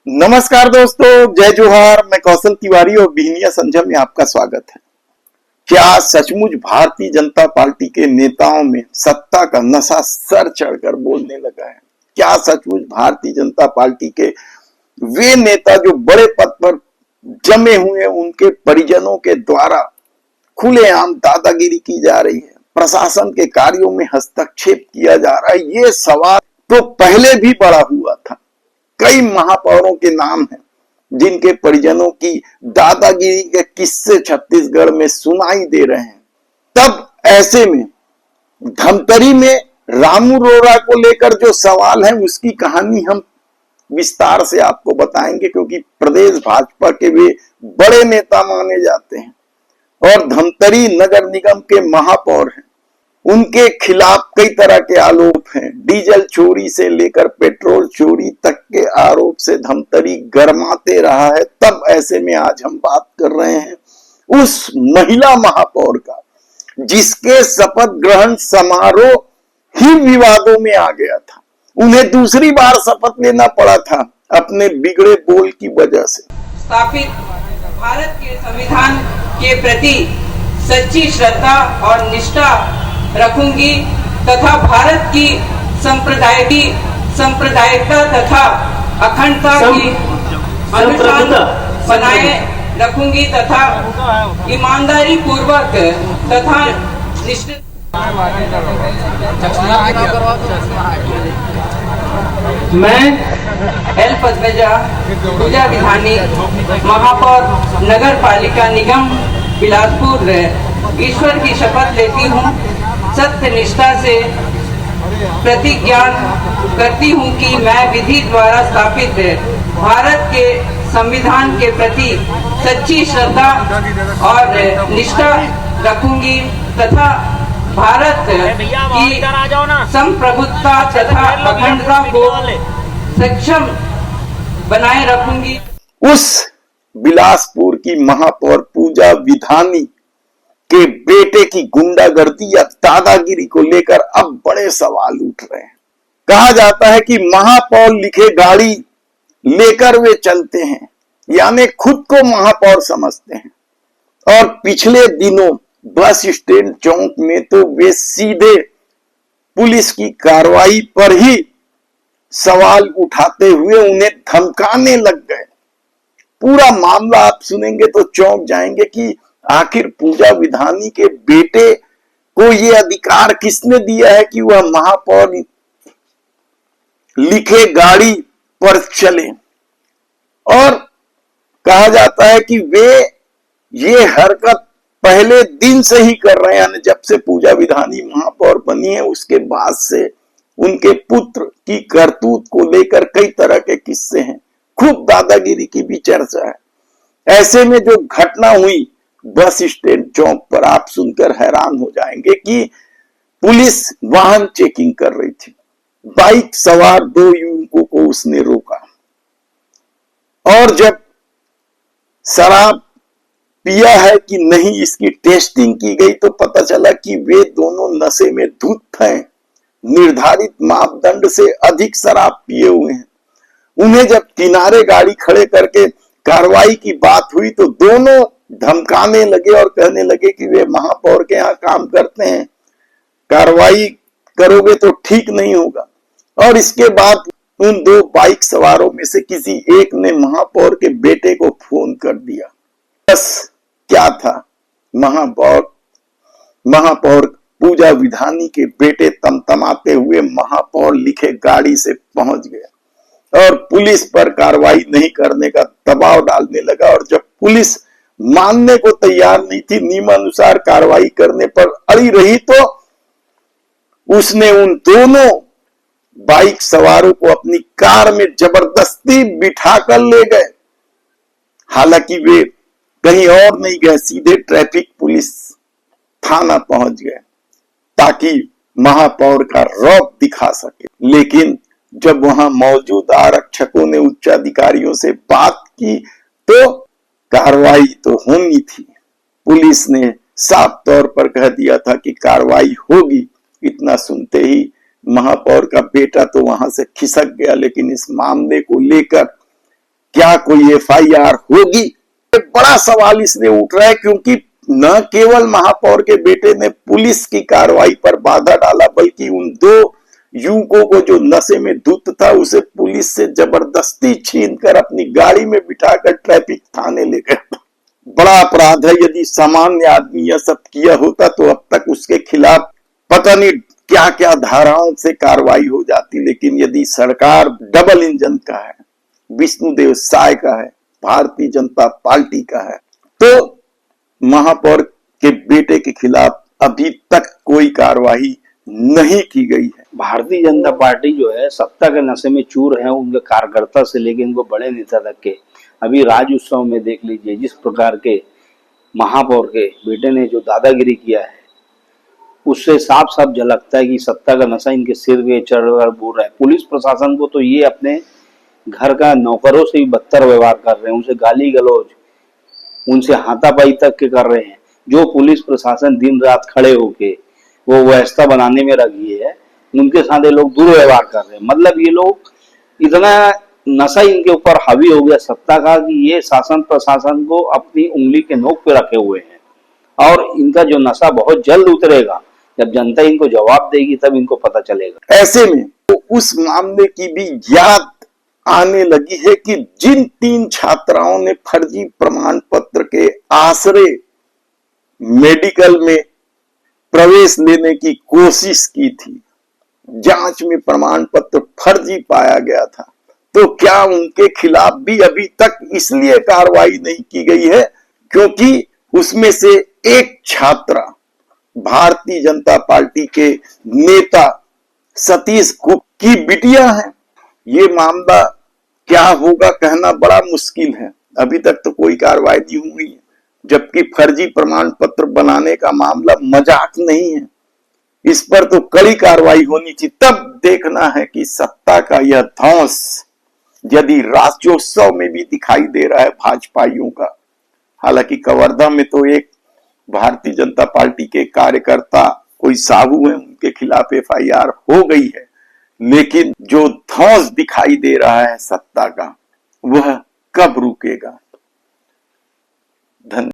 नमस्कार दोस्तों, जय जोहार। मैं कौशल तिवारी और बिहनिया संझा में आपका स्वागत है। क्या सचमुच भारतीय जनता पार्टी के नेताओं में सत्ता का नशा सर चढ़कर बोलने लगा है? क्या सचमुच भारतीय जनता पार्टी के वे नेता जो बड़े पद पर जमे हुए हैं, उनके परिजनों के द्वारा खुलेआम दादागिरी की जा रही है, प्रशासन के कार्यों में हस्तक्षेप किया जा रहा है? ये सवाल तो पहले भी बड़ा हुआ था। कई महापौरों के नाम हैं जिनके परिजनों की दादागिरी के किस्से छत्तीसगढ़ में सुनाई दे रहे हैं। तब ऐसे में धमतरी में रामू रोरा को लेकर जो सवाल है, उसकी कहानी हम विस्तार से आपको बताएंगे, क्योंकि प्रदेश भाजपा के वे बड़े नेता माने जाते हैं और धमतरी नगर निगम के महापौर हैं। उनके खिलाफ कई तरह के आरोप हैं। डीजल चोरी से लेकर पेट्रोल चोरी तक के आरोप से धमतरी गरमाते रहा है। तब ऐसे में आज हम बात कर रहे हैं उस महिला महापौर का, जिसके शपथ ग्रहण समारोह ही विवादों में आ गया था। उन्हें दूसरी बार शपथ लेना पड़ा था अपने बिगड़े बोल की वजह से। स्थापित भारत के संविधान के प्रति सच्ची श्रद्धा और निष्ठा रखूंगी तथा भारत की सांप्रदायिकता तथा अखंडता की अनुशासन बनाए रखूंगी तथा ईमानदारी पूर्वक तथा निष्ठा। मैं एल पद्मजा पूजा विधानी महापौर नगर पालिका निगम बिलासपुर ईश्वर की शपथ लेती हूँ। सत्य निष्ठा से प्रतिज्ञा करती हूँ कि मैं विधि द्वारा स्थापित भारत के संविधान के प्रति सच्ची श्रद्धा और निष्ठा रखूंगी तथा भारत की संप्रभुता तथा अखंडता को सक्षम बनाए रखूंगी। उस बिलासपुर की महापौर पूजा विधानी के बेटे की गुंडागर्दी या दादागिरी को लेकर अब बड़े सवाल उठ रहे हैं। कहा जाता है कि महापौर लिखे गाड़ी लेकर वे चलते हैं, यानी खुद को महापौर समझते हैं। और पिछले दिनों बस स्टैंड चौक में तो वे सीधे पुलिस की कार्रवाई पर ही सवाल उठाते हुए उन्हें धमकाने लग गए। पूरा मामला आप सुनेंगे तो चौंक जाएंगे कि आखिर पूजा विधानी के बेटे को यह अधिकार किसने दिया है कि वह महापौर लिखे गाड़ी पर चले। और कहा जाता है कि वे ये हरकत पहले दिन से ही कर रहे हैं, यानी जब से पूजा विधानी महापौर बनी है उसके बाद से उनके पुत्र की करतूत को लेकर कई तरह के किस्से हैं। खूब दादागिरी की भी चर्चा है। ऐसे में जो घटना हुई बस स्टैंड चौक पर, आप सुनकर हैरान हो जाएंगे कि पुलिस वाहन चेकिंग कर रही थी। बाइक सवार दो युवकों को उसने रोका और जब शराब पिया है कि नहीं इसकी टेस्टिंग की गई तो पता चला कि वे दोनों नशे में धुत हैं, निर्धारित मापदंड से अधिक शराब पिए हुए हैं। उन्हें जब किनारे गाड़ी खड़े करके कार्रवाई की बात हुई तो दोनों धमकाने लगे और कहने लगे कि वे महापौर के यहाँ काम करते हैं, कार्रवाई करोगे तो ठीक नहीं होगा। और इसके बाद उन दो बाइक सवारों में से किसी एक ने महापौर के बेटे को फोन कर दिया। बस क्या था, महापौर पूजा विधानी के बेटे तमतमाते हुए महापौर लिखे गाड़ी से पहुंच गया और पुलिस पर कार्रवाई नहीं करने का दबाव डालने लगा। और जब पुलिस मानने को तैयार नहीं थी, नियमानुसार कार्रवाई करने पर अड़ी रही, तो उसने उन दोनों बाइक सवारों को अपनी कार में जबरदस्ती बिठाकर ले गए। हालांकि वे कहीं और नहीं गए, सीधे ट्रैफिक पुलिस थाना पहुंच गए ताकि महापौर का रौब दिखा सके। लेकिन जब वहां मौजूद आरक्षकों ने उच्चाधिकारियों से बात की तो कार्रवाई तो होनी थी। पुलिस ने साफ तौर पर कह दिया था कि कार्रवाई होगी। इतना सुनते ही महापौर का बेटा तो वहां से खिसक गया। लेकिन इस मामले को लेकर क्या कोई एफआईआर होगी? एक बड़ा सवाल इसलिए उठ रहा है क्योंकि न केवल महापौर के बेटे ने पुलिस की कार्रवाई पर बाधा डाला, बल्कि उन दो युवकों को जो नशे में धुत था उसे पुलिस से जबरदस्ती छीनकर अपनी गाड़ी में बिठाकर ट्रैफिक थाने ले गए। बड़ा अपराध है। यदि सामान्य आदमी यह सब किया होता तो अब तक उसके खिलाफ पता नहीं क्या क्या धाराओं से कार्रवाई हो जाती। लेकिन यदि सरकार डबल इंजन का है, विष्णुदेव साय का है, भारतीय जनता पार्टी का है, तो महापौर के बेटे के खिलाफ अभी तक कोई कार्रवाई नहीं की गई है। भारतीय जनता पार्टी जो है सत्ता के नशे में चूर है, उनके कार्यकर्ता से लेकर उनको बड़े नेता तक के। अभी राज्य उत्सव में देख लीजिए जिस प्रकार के महापौर के बेटे ने जो दादागिरी किया है, उससे साफ साफ झलकता है कि सत्ता का नशा इनके सिर पे चढ़कर बोल रहा है। पुलिस प्रशासन को तो ये अपने घर का नौकरों से भी बदतर व्यवहार कर रहे हैं, उनसे गाली गलौज, उनसे हाथापाई तक के कर रहे हैं। जो पुलिस प्रशासन दिन रात खड़े होके वो व्यवस्था बनाने में लगी है, उनके साथ ये लोग दुर्व्यवहार कर रहे हैं। मतलब ये लोग इतना नशा इनके ऊपर हावी हो गया सत्ता का कि ये शासन प्रशासन को अपनी उंगली के नोक पे रखे हुए हैं। और इनका जो नशा बहुत जल्द उतरेगा, जब जनता इनको जवाब देगी तब इनको पता चलेगा। ऐसे में तो उस मामले की भी याद आने लगी है कि जिन 3 छात्राओं ने फर्जी प्रमाण पत्र के आसरे मेडिकल में प्रवेश लेने की कोशिश की थी, जांच में प्रमाण पत्र फर्जी पाया गया था, तो क्या उनके खिलाफ भी अभी तक इसलिए कार्रवाई नहीं की गई है क्योंकि उसमें से एक छात्रा भारतीय जनता पार्टी के नेता सतीश गुप्ता की बिटिया है। ये मामला क्या होगा कहना बड़ा मुश्किल है। अभी तक तो कोई कार्रवाई नहीं हुई है, जबकि फर्जी प्रमाण पत्र बनाने का मामला मजाक नहीं है। इस पर तो कड़ी कार्रवाई होनी चाहिए। तब देखना है कि सत्ता का यह ध्वंस यदि राज्योत्सव में भी दिखाई दे रहा है भाजपाइयों का। हालांकि कवर्धा में तो एक भारतीय जनता पार्टी के कार्यकर्ता कोई साहू हैं, उनके खिलाफ एफआईआर हो गई है, लेकिन जो ध्वंस दिखाई दे रहा है सत्ता का, वह कब रुकेगा? धन्यवाद।